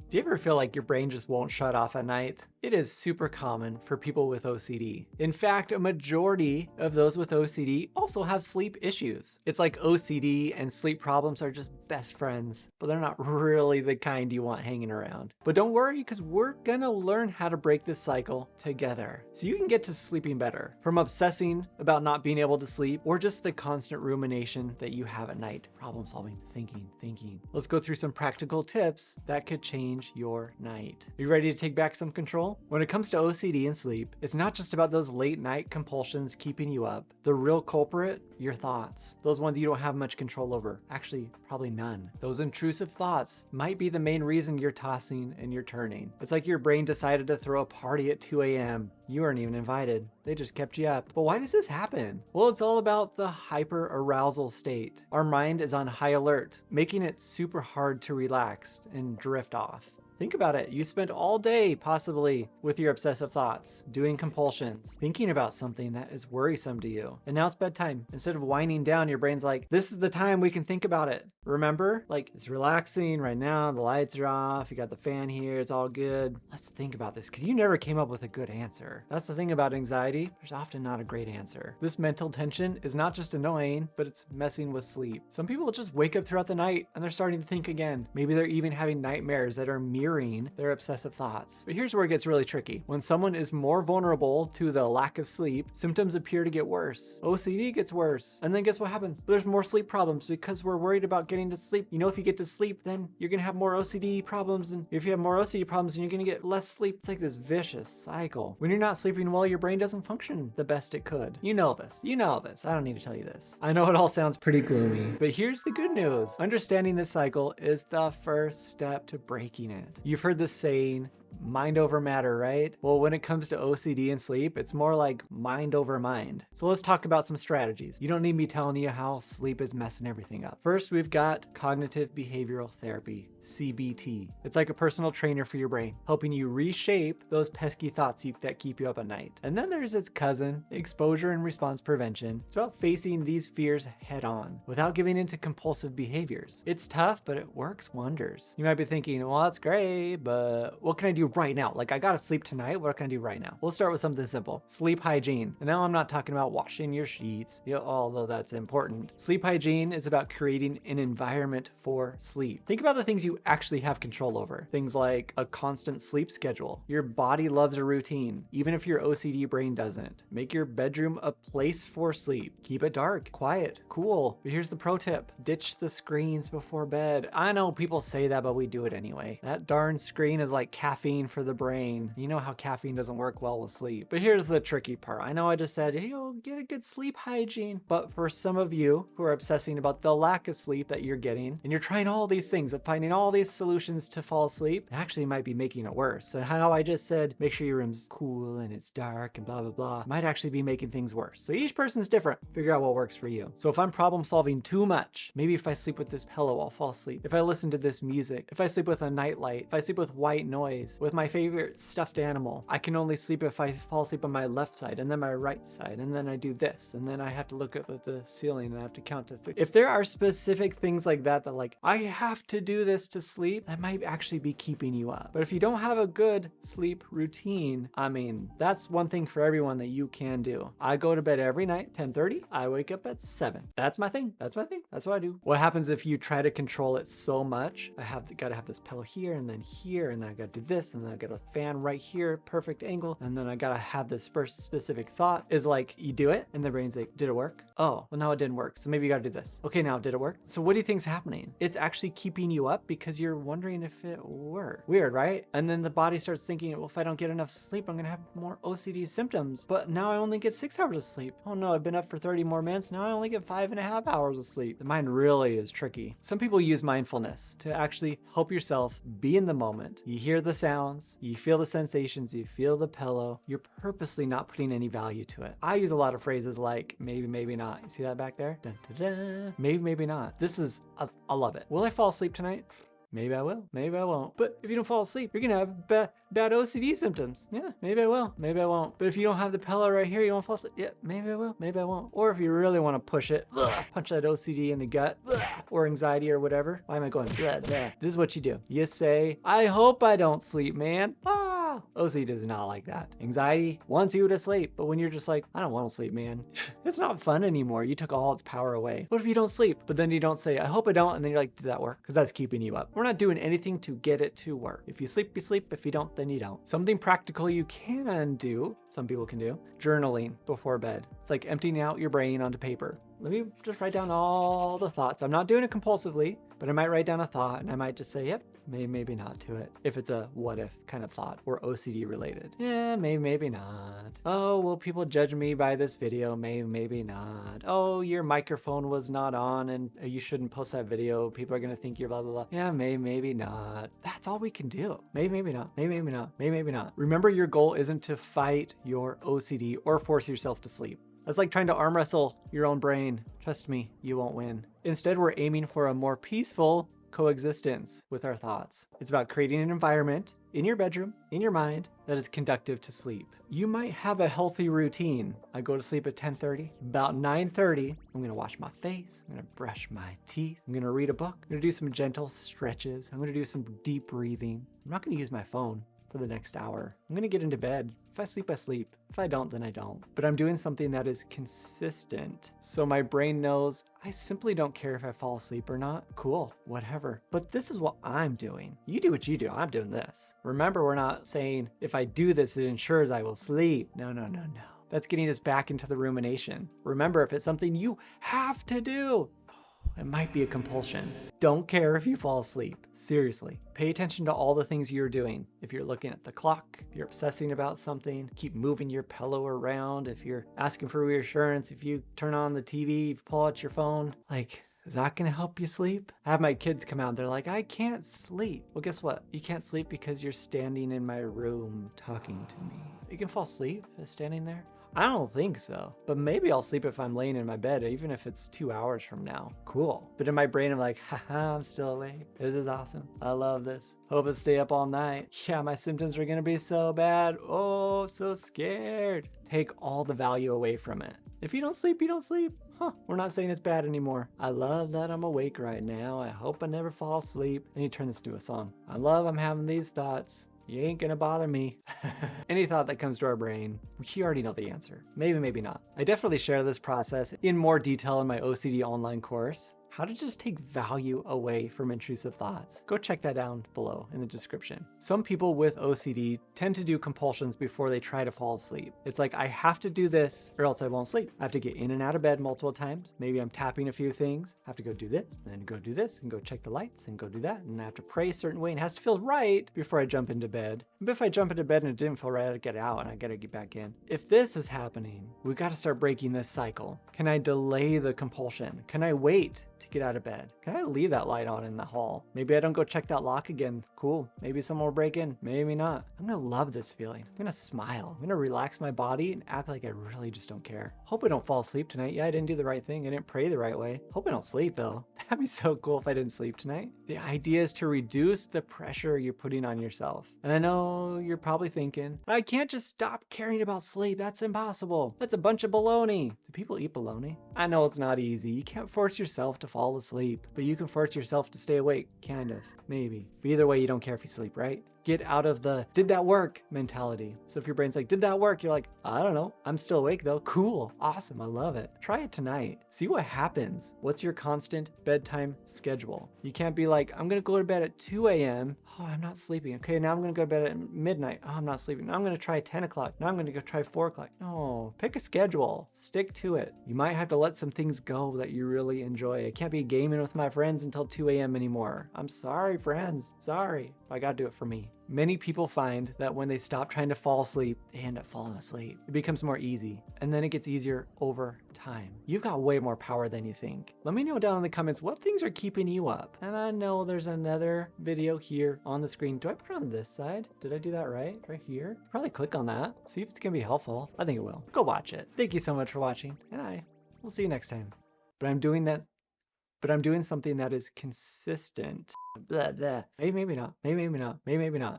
Do you ever feel like your brain just won't shut off at night? It is super common for people with OCD. In fact, a majority of those with OCD also have sleep issues. It's like OCD and sleep problems are just best friends, but they're not really the kind you want hanging around. But don't worry, because we're gonna learn how to break this cycle together so you can get to sleeping better. From obsessing about not being able to sleep, or just the constant rumination that you have at night. Problem solving, thinking. Let's go through some practical tips that could change your night. Are you ready to take back some control? When it comes to OCD and sleep, it's not just about those late night compulsions keeping you up. The real culprit, your thoughts. Those ones you don't have much control over. Actually, probably none. Those intrusive thoughts might be the main reason you're tossing and you're turning. It's like your brain decided to throw a party at 2 a.m. You weren't even invited. They just kept you up. But why does this happen? Well, it's all about the hyper arousal state. Our mind is on high alert, making it super hard to relax and drift off. Think about it. You spent all day, possibly, with your obsessive thoughts, doing compulsions, thinking about something that is worrisome to you. And now it's bedtime. Instead of winding down, your brain's like, this is the time we can think about it. Remember? Like, it's relaxing right now. The lights are off. You got the fan here. It's all good. Let's think about this, because you never came up with a good answer. That's the thing about anxiety. There's often not a great answer. This mental tension is not just annoying, but it's messing with sleep. Some people just wake up throughout the night and they're starting to think again. Maybe they're even having nightmares that are mirroring their obsessive thoughts. But here's where it gets really tricky. When someone is more vulnerable to the lack of sleep, symptoms appear to get worse. OCD gets worse. And then guess what happens? There's more sleep problems because we're worried about getting to sleep. You know, if you get to sleep, then you're gonna have more OCD problems. And if you have more OCD problems, then you're gonna get less sleep. It's like this vicious cycle. When you're not sleeping well, your brain doesn't function the best it could. You know this. You know this. I don't need to tell you this. I know it all sounds pretty gloomy, but here's the good news. Understanding this cycle is the first step to breaking it. You've heard this saying, mind over matter, right? Well, when it comes to OCD and sleep, it's more like mind over mind. So let's talk about some strategies. You don't need me telling you how sleep is messing everything up. First, we've got cognitive behavioral therapy, CBT. It's like a personal trainer for your brain, helping you reshape those pesky thoughts that keep you up at night. And then there's its cousin, exposure and response prevention. It's about facing these fears head on without giving into compulsive behaviors. It's tough, but it works wonders. You might be thinking, well, that's great, but what can I do right now? Like, I gotta sleep tonight. What can I do right now? We'll start with something simple. Sleep hygiene. And now I'm not talking about washing your sheets, although that's important. Sleep hygiene is about creating an environment for sleep. Think about the things you actually have control over. Things like a constant sleep schedule. Your body loves a routine, even if your OCD brain doesn't. Make your bedroom a place for sleep. Keep it dark, quiet, cool. But here's the pro tip. Ditch the screens before bed. I know people say that, but we do it anyway. That darn screen is like caffeine for the brain. You know how caffeine doesn't work well with sleep. But here's the tricky part. I know I just said, hey, get a good sleep hygiene. But for some of you who are obsessing about the lack of sleep that you're getting, and you're trying all these things and finding all these solutions to fall asleep, it actually might be making it worse. So how I just said, make sure your room's cool and it's dark and blah, blah, blah, might actually be making things worse. So each person's different. Figure out what works for you. So if I'm problem solving too much, maybe if I sleep with this pillow, I'll fall asleep. If I listen to this music, if I sleep with a nightlight, if I sleep with white noise, with my favorite stuffed animal, I can only sleep if I fall asleep on my left side and then my right side, and then I do this, and then I have to look at the ceiling and I have to count to 3. If there are specific things like that like, I have to do this to sleep, that might actually be keeping you up. But if you don't have a good sleep routine, I mean, that's one thing for everyone that you can do. I go to bed every night, 10:30. I wake up at 7. That's my thing. That's my thing. That's what I do. What happens if you try to control it so much? Gotta have this pillow here and then here, and then I gotta do this, and then I got a fan right here, perfect angle, and then I gotta have this first specific thought is like, you do it, and the brain's like, did it work? Oh, well, no, it didn't work. So maybe you gotta do this. Okay, now did it work? So what do you think's happening? It's actually keeping you up because you're wondering if it worked. Weird, right? And then the body starts thinking, well, if I don't get enough sleep, I'm gonna have more OCD symptoms. But now I only get 6 hours of sleep. Oh no, I've been up for 30 more minutes. Now I only get 5.5 hours of sleep. The mind really is tricky. Some people use mindfulness to actually help yourself be in the moment. You hear the sounds, you feel the sensations, you feel the pillow. You're purposely not putting any value to it. I use a lot of phrases like maybe, maybe not. You see that back there? Dun, dun, dun. Maybe, maybe not. I love it. Will I fall asleep tonight? Maybe I will. Maybe I won't. But if you don't fall asleep, you're gonna have bad OCD symptoms. Yeah, maybe I will. Maybe I won't. But if you don't have the pillow right here, you won't fall asleep. Yeah, maybe I will. Maybe I won't. Or if you really want to push it, punch that OCD in the gut, or anxiety or whatever. Why am I going blah, blah? This is what you do. You say, I hope I don't sleep, man. OCD is not like that. Anxiety wants you to sleep, but when you're just like, I don't want to sleep, man, it's not fun anymore. You took all its power away. What if you don't sleep? But then you don't say, I hope I don't, and then you're like, did that work? Because that's keeping you up. We're not doing anything to get it to work. If you sleep, you sleep. If you don't, then you don't. Something practical you can do, some people can do, journaling before bed. It's like emptying out your brain onto paper. Let me just write down all the thoughts. I'm not doing it compulsively, but I might write down a thought and I might just say, yep, maybe not to it. If it's a what if kind of thought or OCD related. Yeah, maybe not. Oh, will people judge me by this video? Maybe not. Oh, your microphone was not on and you shouldn't post that video. People are gonna think you're blah, blah, blah. Yeah, maybe not. That's all we can do. Maybe not. Maybe not. Remember, your goal isn't to fight your OCD or force yourself to sleep. That's like trying to arm wrestle your own brain. Trust me, you won't win. Instead, we're aiming for a more peaceful coexistence with our thoughts. It's about creating an environment in your bedroom, in your mind, that is conducive to sleep. You might have a healthy routine. I go to sleep at 10:30. About 9:30, I'm gonna wash my face. I'm gonna brush my teeth. I'm gonna read a book. I'm gonna do some gentle stretches. I'm gonna do some deep breathing. I'm not gonna use my phone for the next hour. I'm gonna get into bed. If I sleep, I sleep. If I don't, then I don't. But I'm doing something that is consistent. So my brain knows I simply don't care if I fall asleep or not. Cool, whatever. But this is what I'm doing. You do what you do, I'm doing this. Remember, we're not saying if I do this, it ensures I will sleep. No. That's getting us back into the rumination. Remember, if it's something you have to do, it might be a compulsion. Don't care if you fall asleep. Seriously, pay attention to all the things you're doing. If you're looking at the clock, if you're obsessing about something, keep moving your pillow around. If you're asking for reassurance, if you turn on the TV, pull out your phone, like, is that gonna help you sleep? I have my kids come out, they're like, I can't sleep. Well, guess what? You can't sleep because you're standing in my room talking to me. You can fall asleep standing there? I don't think so, but maybe I'll sleep if I'm laying in my bed, even if it's 2 hours from now. Cool. But in my brain, I'm like, haha, I'm still awake. This is awesome. I love this. Hope I stay up all night. Yeah, my symptoms are gonna be so bad. Oh, so scared. Take all the value away from it. If you don't sleep, you don't sleep. We're not saying it's bad anymore. I love that I'm awake right now. I hope I never fall asleep. And you turn this into a song. I love I'm having these thoughts. You ain't gonna bother me. Any thought that comes to our brain, you already know the answer. Maybe not. I definitely share this process in more detail in my OCD online course. How to just take value away from intrusive thoughts. Go check that down below in the description. Some people with OCD tend to do compulsions before they try to fall asleep. It's like, I have to do this or else I won't sleep. I have to get in and out of bed multiple times. Maybe I'm tapping a few things. I have to go do this, and then go do this, and go check the lights, and go do that. And I have to pray a certain way, and it has to feel right before I jump into bed. But if I jump into bed and it didn't feel right, I gotta get out and I gotta get back in. If this is happening, we gotta start breaking this cycle. Can I delay the compulsion? Can I wait to get out of bed? Can I leave that light on in the hall? Maybe I don't go check that lock again. Cool. Maybe someone will break in. Maybe not. I'm gonna love this feeling. I'm gonna smile. I'm gonna relax my body and act like I really just don't care. Hope I don't fall asleep tonight. Yeah, I didn't do the right thing. I didn't pray the right way. Hope I don't sleep though. That'd be so cool if I didn't sleep tonight. The idea is to reduce the pressure you're putting on yourself. And I know you're probably thinking, I can't just stop caring about sleep. That's impossible. That's a bunch of baloney. Do people eat baloney? I know it's not easy. You can't force yourself to fall asleep, but you can force yourself to stay awake. Kind of, maybe. But either way, you don't care if you sleep, right? Get out of the did that work mentality. So if your brain's like, did that work? You're like, I don't know. I'm still awake though. Cool. Awesome. I love it. Try it tonight. See what happens. What's your constant bedtime schedule? You can't be like, I'm going to go to bed at 2 a.m. Oh, I'm not sleeping. Okay, now I'm going to go to bed at midnight. Oh, I'm not sleeping. Now I'm going to try 10 o'clock. Now I'm going to go try 4 o'clock. No, pick a schedule. Stick to it. You might have to let some things go that you really enjoy. I can't be gaming with my friends until 2 a.m. anymore. I'm sorry, friends. Sorry. I got to do it for me. Many people find that when they stop trying to fall asleep, they end up falling asleep. It becomes more easy, and then it gets easier over time. You've got way more power than you think. Let me know down in the comments what things are keeping you up. And I know there's another video here on the screen. Do I put it on this side? Did I do that right? Right here? Probably click on that. See if it's gonna be helpful. I think it will. Go watch it. Thank you so much for watching, and we'll see you next time. But I'm doing that but I'm doing something that is consistent. Blah, blah. Maybe, maybe not. Maybe, maybe not. Maybe, maybe not.